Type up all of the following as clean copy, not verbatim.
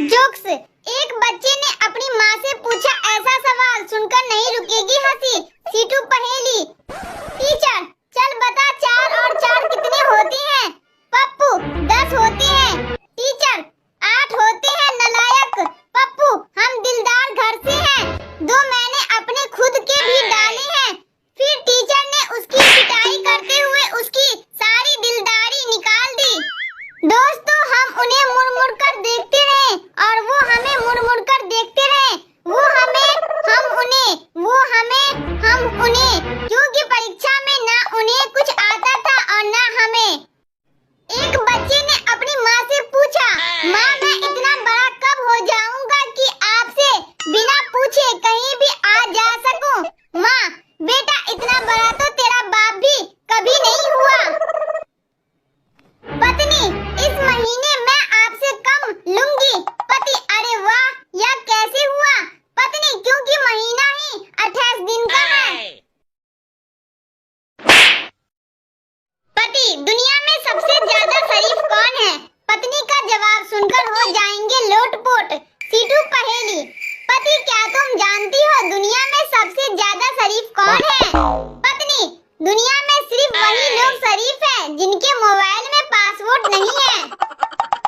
Jokes. एक बच्चे ने अपनी माँ से पूछा ऐसा सवाल सुनकर नहीं रुकेगी हंसी। सीटू पहेली। टीचर चल बता 4 और 4 कितने होते हैं? पप्पू 10 होते हैं। टीचर 8 होते हैं नालायक। पप्पू हम दिलदार घर से हैं। 2 मैंने अपने खुद के भी डाले हैं। फिर टीचर ने उसकी पिटाई करते हुए उसकी सारी दिलदारी निकाल दी। दोस्तों हम उन्हें मुड़-मुड़ कर देखते रहे और वो हमें मुड़-मुड़ कर देखते रहे। वो हमें हम उन्हें, वो हमें हम उन्हें, क्योंकि परीक्षा में ना उन्हें कुछ आता था और ना हमें। एक बच्चे ने अपनी माँ से पूछा, माँ मैं इतना बड़ा कब हो जाऊंगा कि आपसे बिना पूछे कहीं भी आ जा सकूं? माँ बेटा इतना बड़ा तो तेरा बाप भी कभी नहीं हुआ। पत्नी इस महीने मैं आपसे कम लूंगी। पति अरे वाह यह कैसे हुआ? पत्नी क्योंकि महीना ही 28 दिन का है। पति दुनिया में सबसे ज्यादा शरीफ कौन है? पत्नी का जवाब सुनकर हो जाएंगे लोटपोट। सीटू पहेली। पति क्या तुम जानती हो दुनिया में सबसे ज्यादा शरीफ कौन है? पत्नी दुनिया में सिर्फ वही लोग शरीफ हैं जिनके मोबाइल में पासवर्ड नहीं है।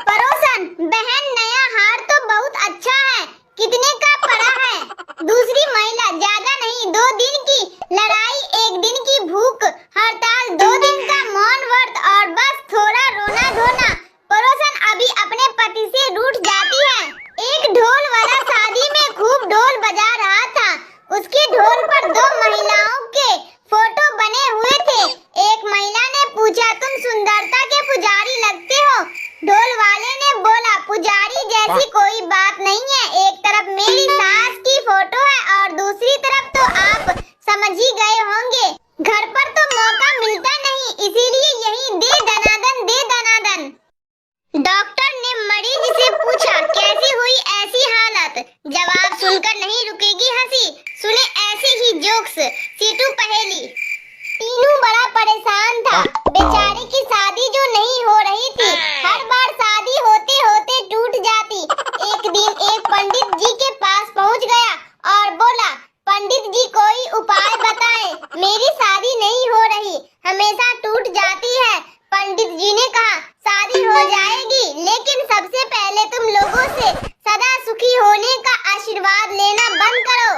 पड़ोसन बहन नया हार तो बहुत अच्छा है, कितने का पड़ा है? दूसरी महिला ज्यादा नहीं 2 दिन की लड़ाई 1 दिन की भूख हड़ताल 2 दिन का मौन व्रत और बस थोड़ा रोना धोना। पड़ोसन अभी अपने पति से रूठ जाती है। एक ढोल वाला शादी में खूब ढोल बजा रहा था। उसके ढोल पर 2 महिलाओं के फोटो बने हुए थे। एक महिला ने पूछा तुम सुंदरता के पुजारी लगते हो। ढोल वाले ने बोला पुजारी जैसी कोई बात नहीं है। एक तरफ मेरी सास की फोटो है और दूसरी तरफ तो आप समझ ही गए होंगे। घर पर तो मौका मिलता नहीं, इसीलिए यही दे दनादन दे दनादन। डॉक्टर ने मरीज से पूछा कैसी हुई ऐसी हालत? जवाब सुनकर नहीं रुकेगी हंसी। सुने ऐसे ही जोक्स। सीटू पहेली। टीनू बड़ा परेशान था। बेचारे की शादी जो नहीं हो रही थी, हर बार शादी होते होते टूट जाती। एक दिन एक पंडित जी के पास पहुंच गया और बोला पंडित जी कोई उपाय बताएं, मेरी शादी नहीं हो रही, हमेशा टूट जाती है। पंडित जी ने कहा शादी हो जाएगी लेकिन सबसे पहले तुम लोगों से सदा सुखी होने का आशीर्वाद लेना बंद करो।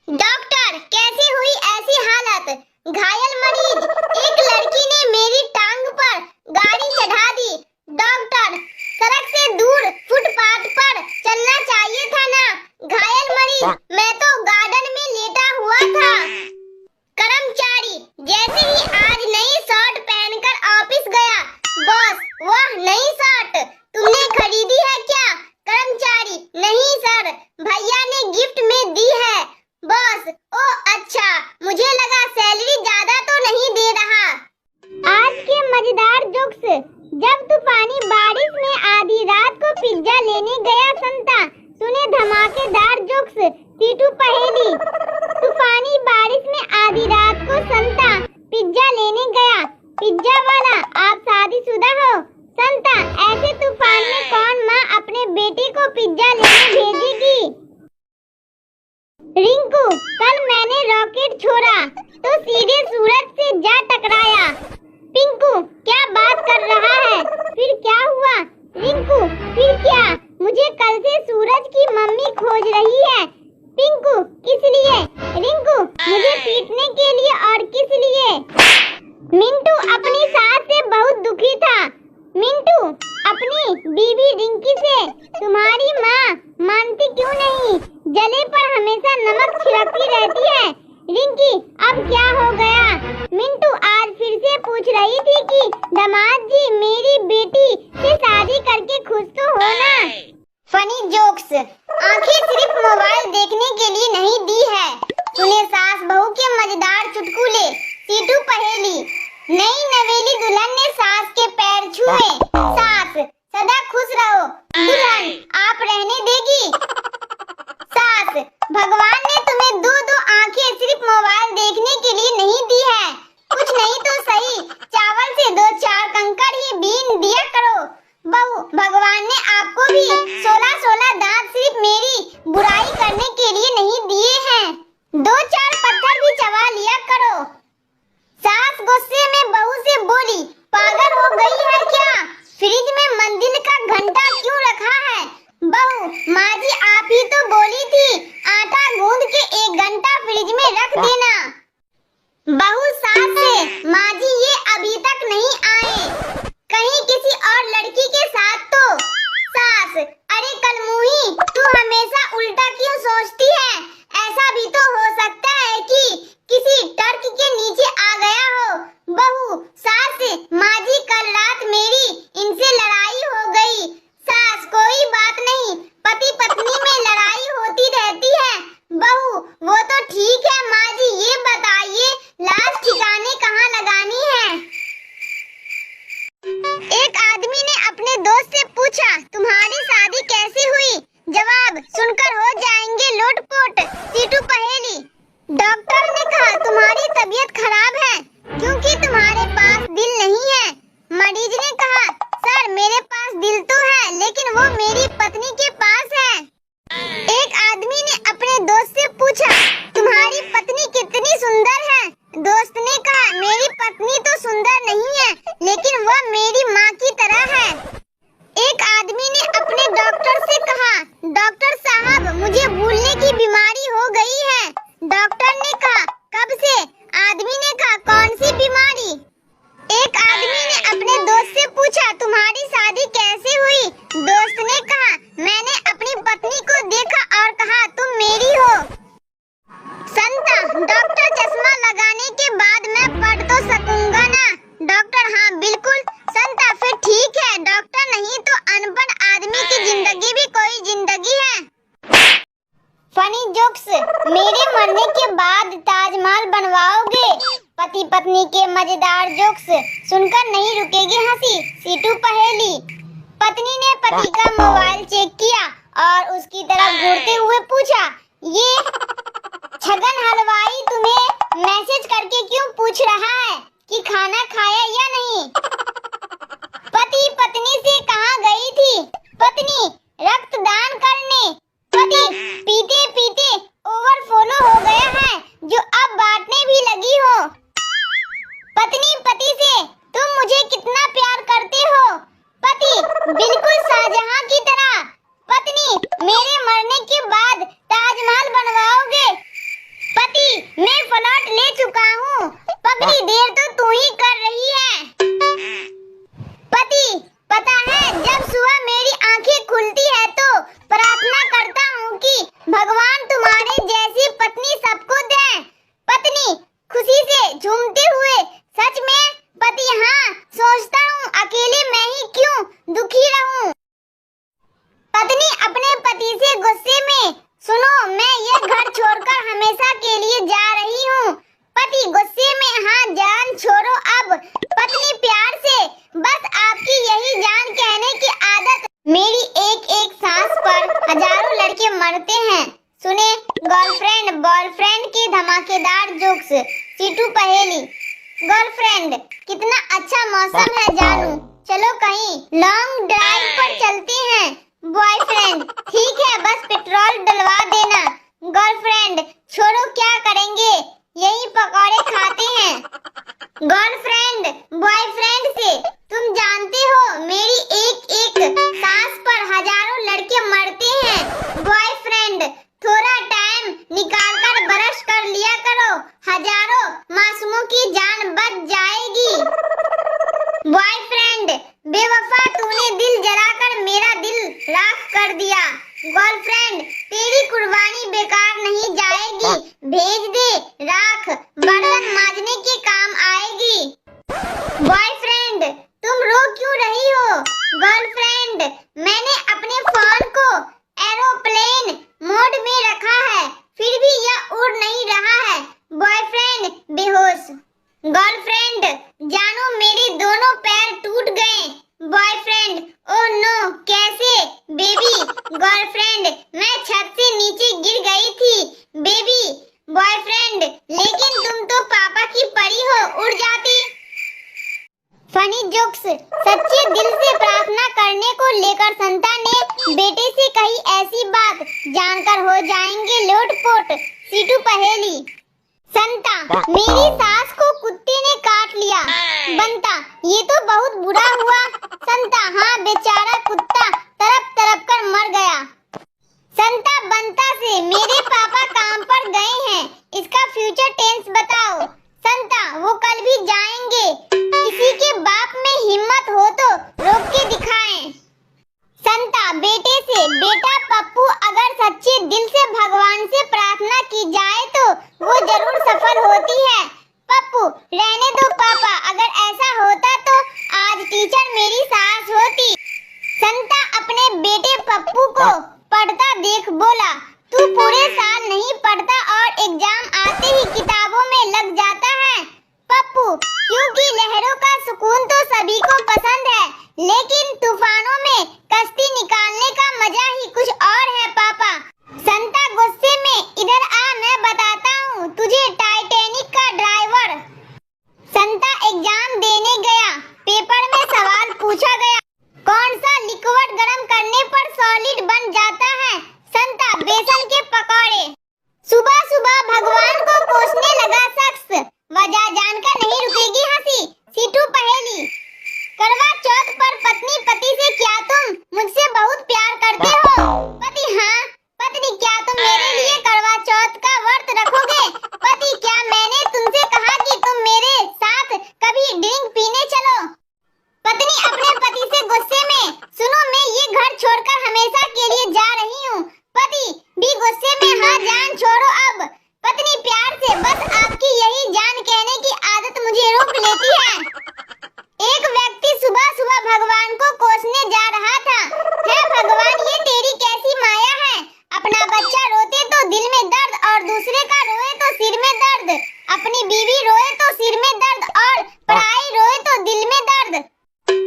डॉक्टर कैसे हुई ऐसी हालत? घायल मरीज एक लड़की ने मेरी टांग पर गाड़ी चढ़ा दी। डॉक्टर सड़क से दूर फुटपाथ पर चलना चाहिए था ना। घायल मरीज मैं तो गार्डन में लेटा हुआ था। कर्मचारी जैसे ही आज नई शर्ट पहनकर ऑफिस गया, बॉस वह नई शर्ट तुमने खरीदी है क्या? कर्मचारी नहीं सर, भैया ने गिफ्ट में दी है। बॉस ओ अच्छा, मुझे लगा सैलरी ज्यादा तो नहीं दे रहा। आज के मजेदार जोक्स। जब तूफानी बारिश में आधी रात को पिज्जा लेने गया संता। सुने धमाकेदार जोक्स। सीटू पहेली। तूफानी बारिश में आधी रात को संता पिज्जा लेने गया। पिज्जा वाला आप शादीशुदा हो? संता ऐसे तूफान में कौन माँ अपने बेटे को पिज्जा लेने भेजेगी? रिंकू कल मैंने रॉकेट छोड़ा तो सीधे सूरज से जा टकराया। पिंकू क्या बात कर रहा है? फिर क्या हुआ? रिंकू फिर क्या? मुझे कल से सूरज की मम्मी खोज रही है। पिंकू किस लिए? रिंकू मुझे पीटने के लिए। और किस लिए? मिंटू अपनी सास से बहुत दुखी था। मिंटू अपनी बीवी रिंकी से तुम्हारी माँ मानती क्यों नहीं? जले पर हमेशा नमक छिड़कती रहती है। रिंकी अब क्या हो गया? मिंटू आज फिर से पूछ रही थी कि दामाद जी मेरी बेटी से शादी करके खुश तो हो ना। Funny jokes. आंखें सिर्फ मोबाइल देखने के लिए नहीं दी है। सुने सास बहू के मजेदार चुटकुले। सीटू पहेली। नई नवेली दुल्हन ने सास के पैर छुए। सास सदा खुश रहो, दुल्हन आप रहने देगी? सास भगवान ने तुम्हें 2-2 आंखें सिर्फ मोबाइल देखने के लिए नहीं दी है। कुछ नहीं तो सही चावल से 2-4 कंकड़ ही बीन दिया करो। बहू भगवान ने आपको भी 16 पर वो मेरी पत्नी के पास है। एक आदमी ने अपने दोस्त से पूछा, तुम्हारी पत्नी कितनी सुंदर है? दोस्त ने कहा, मेरी पत्नी तो सुंदर नहीं है, लेकिन वह मेरी माँ की तरह है। एक आदमी ने अपने डॉक्टर से कहा, डॉक्टर साहब मुझे भूलने की बीमारी हो गई है। डॉक्टर ने कहा, कब से? आदमी ने कहा, कौन सी बीमारी? एक आदमी ने अपने दोस्त से पूछा, तुम्हारी शादी कैसे हुई? दोस्त ने कहा, मैंने अपनी पत्नी को देखा और कहा, तुम मेरी हो। संता, डॉक्टर चश्मा लगाने के बाद मैं पढ़ तो सकूंगा ना? डॉक्टर, हाँ बिल्कुल। संता, फिर ठीक है, डॉक्टर नहीं तो अनपढ़ आदमी की जिंदगी भी कोई जिंदगी है। फनी जोक्स, मेरे मरने के बाद ताजमहल बनवाओगे? पति पत्नी के मजेदार जोक्स सुनकर नहीं रुकेगी हंसी। सीटू पहेली। पत्नी ने पति का मोबाइल चेक किया और उसकी तरफ घूरते हुए पूछा, ये छगन हलवाई तुम्हें मैसेज करके क्यों पूछ रहा है कि खाना खाया या नहीं? पति पत्नी से कहाँ गई थी? पत्नी, रक्तदान करने। पति, पीते पीते ओवरफ्लो हो गया है जो अब बांटने भी लगी हो। पत्नी पति से, तुम मुझे कितना प्यार करते हो? पति, बिल्कुल शाहजहां की तरह। पत्नी, मेरे मरने के बाद ताजमहल बनवाओगे? पति, मैं फ्लैट ले चुका हूँ, पगली देर तो तू ही कर रही है। पति, पता है जब सुबह मेरी आंखें खुलती है तो प्रार्थना करता हूँ कि भगवान तुम्हारे जैसी पत्नी सबको दे। पत्नी, खुशी से झूमते हुए, सच में? पति, हाँ, सोचता हूँ अकेले मैं ही क्यों दुखी रहूं। पत्नी अपने पति से गुस्से में, सुनो मैं ये घर छोड़कर हमेशा के लिए जा रही हूँ। पति गुस्से में, हाँ जान छोड़ो अब। पत्नी प्यार से, बस आपकी यही जान कहने की आदत। मेरी एक एक सांस पर हजारों लड़के मरते हैं। सुने गर्लफ्रेंड बॉयफ्रेंड के धमाकेदार जोक्स। सीटू पहेली। गर्लफ्रेंड, कितना अच्छा मौसम है जानू, चलो कहीं लॉन्ग ड्राइव पर चलते हैं। बॉयफ्रेंड, ठीक है, बस पेट्रोल डलवा देना। गर्लफ्रेंड, छोड़ो क्या करेंगे, यही पकौड़े खाते हैं। गर्लफ्रेंड बॉयफ्रेंड से, तुम जानते हो मेरी एक एक सांस पर हजारों लड़के मरते हैं। बॉयफ्रेंड, थोड़ा टाइम निकालकर ब्रश कर लिया करो, हजारों मासूमों की जान बच जाएगी। बॉयफ्रेंड, बेवफा तूने दिल जलाकर मेरा दिल राख कर दिया। गर्लफ्रेंड, तेरी कुर्बानी बेकार नहीं जाएगी, भेज दे राख, बर्तन मांजने के काम आएगी। बॉयफ्रेंड, तुम रो क्यों रही हो? गर्लफ्रेंड, मैंने अपने फोन को एरोप्लेन मोड में रखा है, फिर भी यह उड़ नहीं रहा है। बॉयफ्रेंड बेहोश। गर्लफ्रेंड, जानू मेरे दोनों पैर टूट गए। बॉयफ्रेंड, ओह नो, कैसे? बेबी। गर्लफ्रेंड, मैं छत से नीचे गिर गई थी बेबी। बॉयफ्रेंड, लेकिन तुम तो पापा की परी हो, उड़ जाती। Funny jokes. सच्चे दिल से प्रार्थना करने को लेकर संता ने बेटे से कही ऐसी बात जानकर हो जाएंगे लोटपोट। सीटू पहेली। संता, मेरी सास को कुत्ते ने काट लिया। बंता, ये तो बहुत बुरा हुआ। संता, हाँ बेचारा कुत्ता तड़प तड़प कर मर गया। संता बंता से, मेरे पापा काम पर गए हैं, इसका फ्यूचर टेंस बताओ। संता, वो कल भी जाएंगे, किसी के बाप में हिम्मत हो तो रोक के दिखाएं। संता बेटे से, बेटा पप्पू अगर सच्चे दिल से भगवान से प्रार्थना की जाए तो वो जरूर सफल होती है। पप्पू, रहने दो पापा, अगर ऐसा होता तो आज टीचर मेरी सास होती। संता अपने बेटे के लिए जा रही हूँ। पति भी गुस्से में, हाँ जान छोड़ो अब। पत्नी प्यार से, बस आपकी यही जान कहने की आदत मुझे रोक लेती है। एक व्यक्ति सुबह सुबह भगवान को कोसने जा रहा था। हे भगवान, ये तेरी कैसी माया है? अपना बच्चा रोते तो दिल में दर्द और दूसरे का रोए तो सिर में दर्द। अपनी बीवी रोए तो सिर में दर्द और पराई रोए तो दिल में दर्द।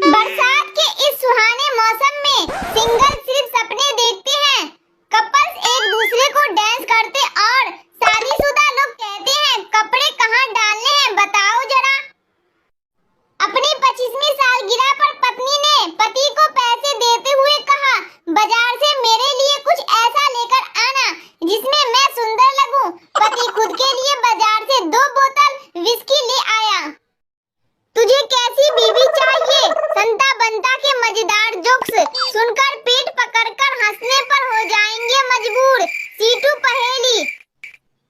बरसात के इस सुहाने मौसम में सिंगल सिर्फ सपने देखते हैं। कपल्स एक दूसरे को डांस करते और शादीशुदा लोग कहते हैं कपड़े कहाँ डालने हैं बताओ जरा। अपनी 25वीं सालगिरह पर पत्नी ने पति को पैसे देते हुए कहा, बाजार से मेरे लिए कुछ ऐसा लेकर आना जिसमें मैं सुंदर लगूं। पति खुद के लिए बाजार से 2 बोतल विस्की ले आया। तुझे कैसी बीवी चाहिए? संता बंता के मजेदार जोक्स सुनकर पेट पकड़कर हंसने पर हो जाएंगे मजबूर। सीटू पहेली।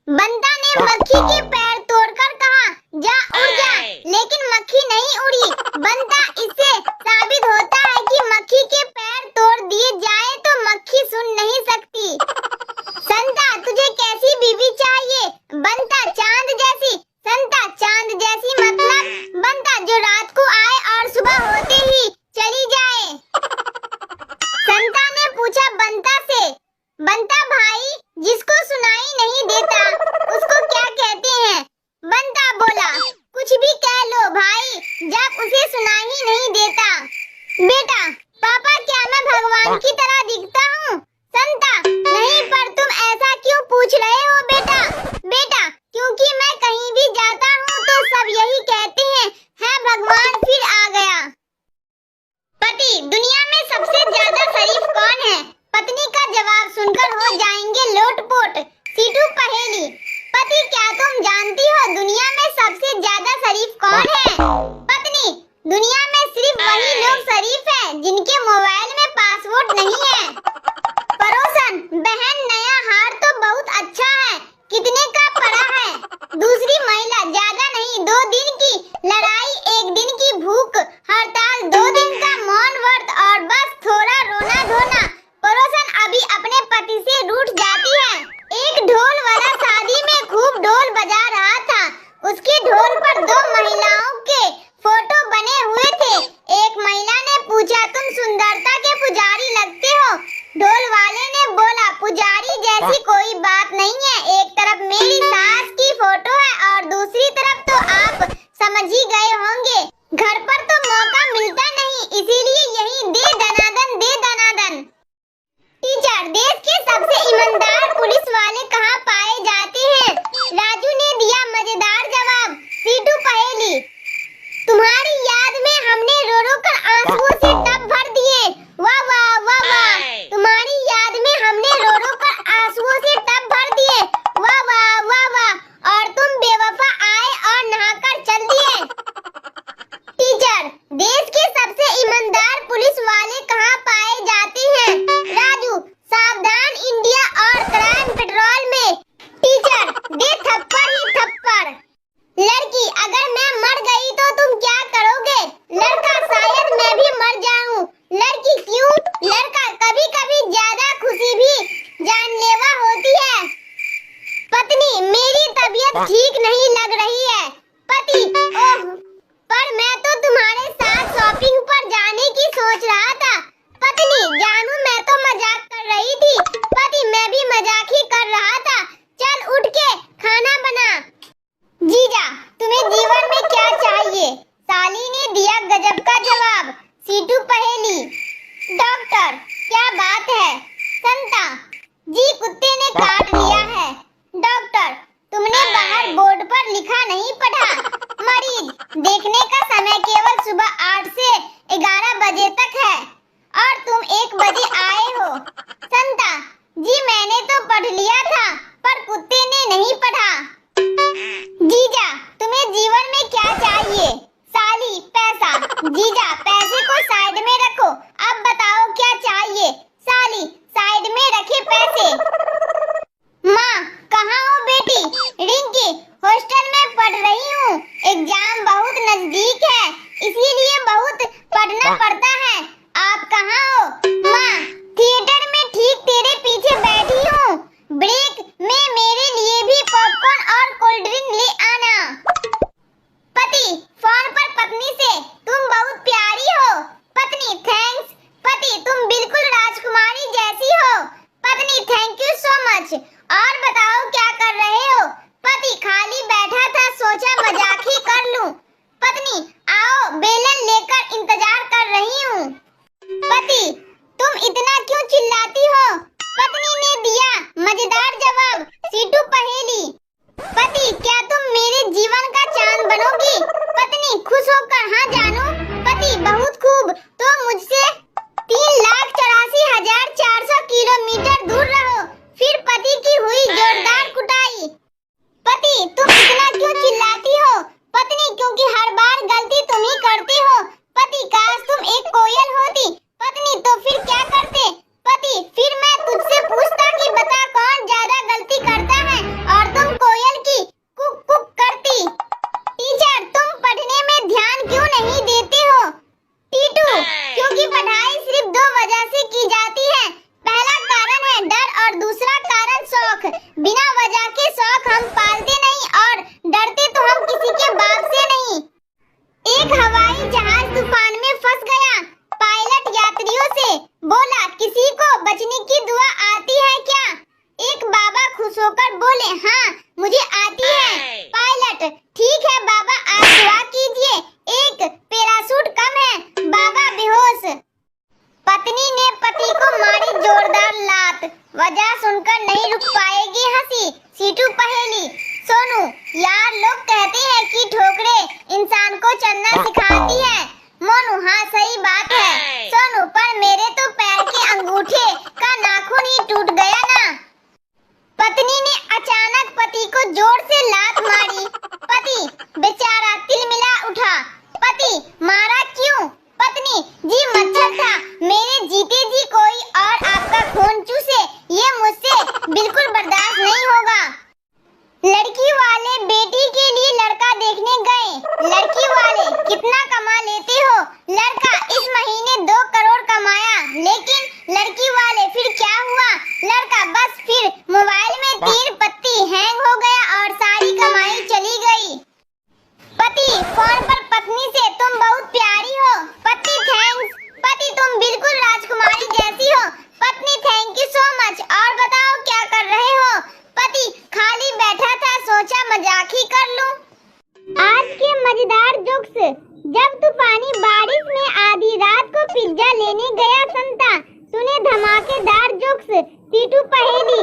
बंता ने मक्खी के पैर तोड़कर कहा, जा उड़ जा, लेकिन मक्खी नहीं उड़ी। बंता, इससे साबित होता है कि मक्खी के पैर तोड़ दिए जाए तो मक्खी सुन नहीं सकती। संता, तुझे कैसी बीवी चाहिए? बंता, चांद जैसी। संता, चांद जैसी मतलब? बंता, जो रात को आए और सुबह होते ही चली जाए। संता ने पूछा बंता से, बंता भाई, जिसको सुनाई नहीं देता उसको क्या कहते हैं? बंता बोला, कुछ भी कह लो भाई, जब उसे सुनाई नहीं देता। बेटा, पापा क्या मैं भगवान की तरह दिखता हूँ? संता, नहीं, पर तुम ऐसा क्यों पूछ रहे हो बेटा? बेटा, क्योंकि मैं कहीं भी जाता हूँ तो सब यही कहते हैं, है भगवान फिर आ गया। पति, दुनिया में सबसे ज्यादा शरीफ कौन है? पत्नी का जवाब सुनकर हो जाएंगे लोटपोट। सीटू पहेली। पति, क्या तुम जानती हो दुनिया में सबसे ज्यादा शरीफ कौन है? पत्नी, दुनिया में सिर्फ वही लोग शरीफ हैं जिनके मोबाइल में पासवर्ड नहीं है। पड़ोसन, बहन, नया हार तो बहुत अच्छा है, कितने का पड़ा है? दूसरी महिला, ज्यादा नहीं, 2 दिन की लड़ाई, 1 दिन की भूख हड़ताल, 2 दिन का मौन व्रत और बस थोड़ा रोना धोना। पड़ोसन अभी अपने पति से रूठ जाती है। एक ढोल वाला शादी में खूब ढोल बजा रहा था। उसके ढोल पर 2 महिलाओं के फोटो बने हुए थे। एक महिला ने पूछा, तुम सुंदरता के पुजारी लगते हो? ढोल वाले ने बोला, पुजारी जैसी कोई बात नहीं है, एक तरफ मेरी सास की फोटो है और दूसरी तरफ तो आप समझ ही गए होंगे, घर पर तो मौका मिलता नहीं, इसीलिए यही दे दनादन, दे दनादन। टीचर, देश के सबसे ईमानदार पुलिस वाले कहाँ पाए जाते हैं? राजू ने दिया मजेदार जवाब। सीटू पहेली। तुम्हारी याद में हमने रो रो कर आंसुओं से टब भर दिए। वाह वाह वाह वाह। तुम्हारी याद में हमने रो रो कर आंसुओं से टब भर दिए। वाह वाह वाह वाह। और तुम बेवफा आए और नहाकर चल दिए। टीचर, देश के सबसे ईमानदार पुलिस वाले कहाँ पाए जाते हैं? राजू, सावधान इंडिया और क्राइम पेट्रोल में। टीचर, दे थप्पड़ ही थप्पड़। लड़की, अगर मैं मर गई तो तुम क्या करोगे? लड़का, शायद मैं भी मर जाऊं। लड़की, क्यों? लड़का, कभी कभी ज्यादा खुशी भी जानलेवा होती है। पत्नी, मेरी तबीयत ठीक नहीं लग रही है। पति, ओह, पर मैं तो तुम्हारे साथ शॉपिंग पर जाने की सोच रहा था। पत्नी, जानू मैं तो मजाक कर रही थी। पति, मैं भी मजाक ही कर रहा था। चल उठ के खाना बना। जीजा, तुम्हें जीवन में क्या चाहिए? साली ने दिया गजब का जवाब। सीटू पहेली। डॉक्टर, क्या बात है? संता, जी कुत्ते ने काट लिया है। डॉक्टर, तुमने बाहर बोर्ड पर शौक, बिना वजह के शौक हम पालते नहीं और डरते तो हम किसी के बाप से नहीं। एक हवाई जहाज तूफान में फंस गया। पायलट यात्रियों से बोला, किसी को बचने की दुआ आती है क्या? एक बाबा खुश होकर बोले, हाँ मुझे आती है। पायलट, ठीक है बाबा, आप दुआ कीजिए, एक पैराशूट कम है। बाबा बेहोश। पत्नी ने पति को मारी जोरदार लात। वजह सुनकर नहीं रुक पाएगी हंसी। सीटू पहेली। सोनू, यार लोग कहते हैं कि ठोकरें इंसान को चलना सिखाती है। मोनू, हाँ सही बात है। सोनू, पर मेरे तो पैर के अंगूठे का नाखून ही टूट गया ना। पत्नी ने अचानक पति को जोर से लात मारी। पति बेचारा तिलमिला उठा। पति, मारा क्यों? पत्नी, जी मच्छर था, मेरे जीते जी कोई और आपका खून चूसे, ये मुझसे बिल्कुल बर्दाश्त नहीं होगा। लड़की वाले बेटी के लिए लड़का देखने गए। लड़की वाले, कितना कमा लेते हो? लड़का, इस महीने 2 करोड़ कमाया। लेकिन लड़की वाले, फिर क्या हुआ? लड़का, बस फिर मोबाइल में 3 पत्ती हैंग हो गया और सारी कमाई चली गई। पति फोन पर पत्नी से, तुम बहुत प्यारी हो। पति, थैंक्स। पति, तुम बिल्कुल राजकुमारी जैसी हो। पत्नी, थैंक यू सो मच। और बताओ क्या कर रहे हो? पति, खाली बैठा था, सोचा मजाक ही कर लूं। आज के मजेदार जोक्स। जब तूफानी बारिश में आधी रात को पिज्जा लेने गया संता, सुने धमाकेदार जोक्स। सीटू पहेली।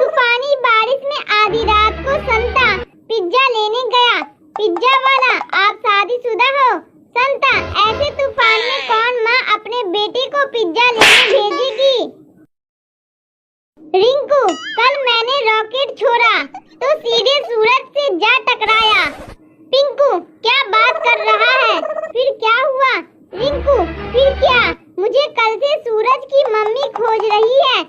तूफानी बारिश में आधी रात को संता पिज्जा लेने गया। पिज्जा वाला, आप शादीशुदा हो? संता, ऐसे तूफान में कौन माँ अपने बेटे को पिज्जा लेने भेजेगी? रिंकू, कल मैंने रॉकेट छोड़ा तो सीधे सूरज से जा टकराया। पिंकू, क्या बात कर रहा है? फिर क्या हुआ? रिंकू, फिर क्या? मुझे कल से सूरज की मम्मी खोज रही है।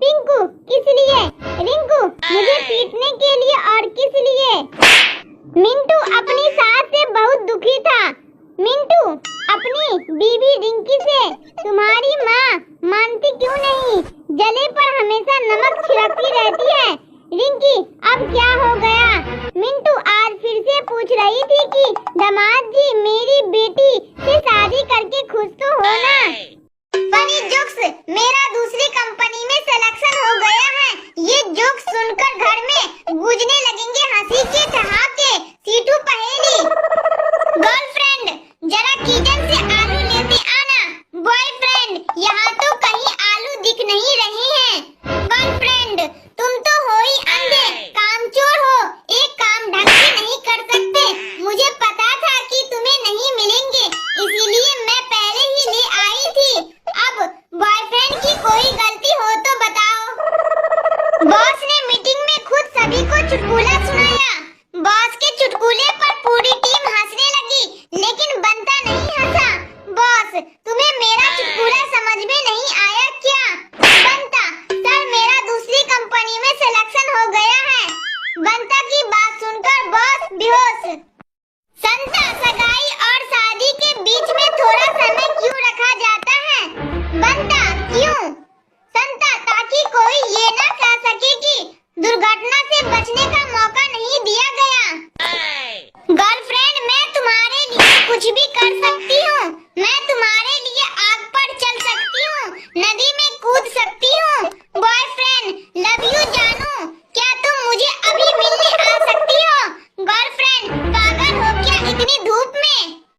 पिंकू, किस लिए? रिंकू, मुझे पीटने के लिए। और किस लिए? मिंटू अपनी सास से बहुत दुखी था। मिंटू अपनी बीवी रिंकी से, तुम्हारी माँ मानती क्यों नहीं? जले पर हमेशा नमक छिड़कती रहती है। रिंकी, अब क्या हो गया? मिंटू आज फिर से पूछ रही थी कि दामाद जी मेरी बेटी से शादी करके खुश तो हो ना। Funny jokes. मेरा दूसरी कंपनी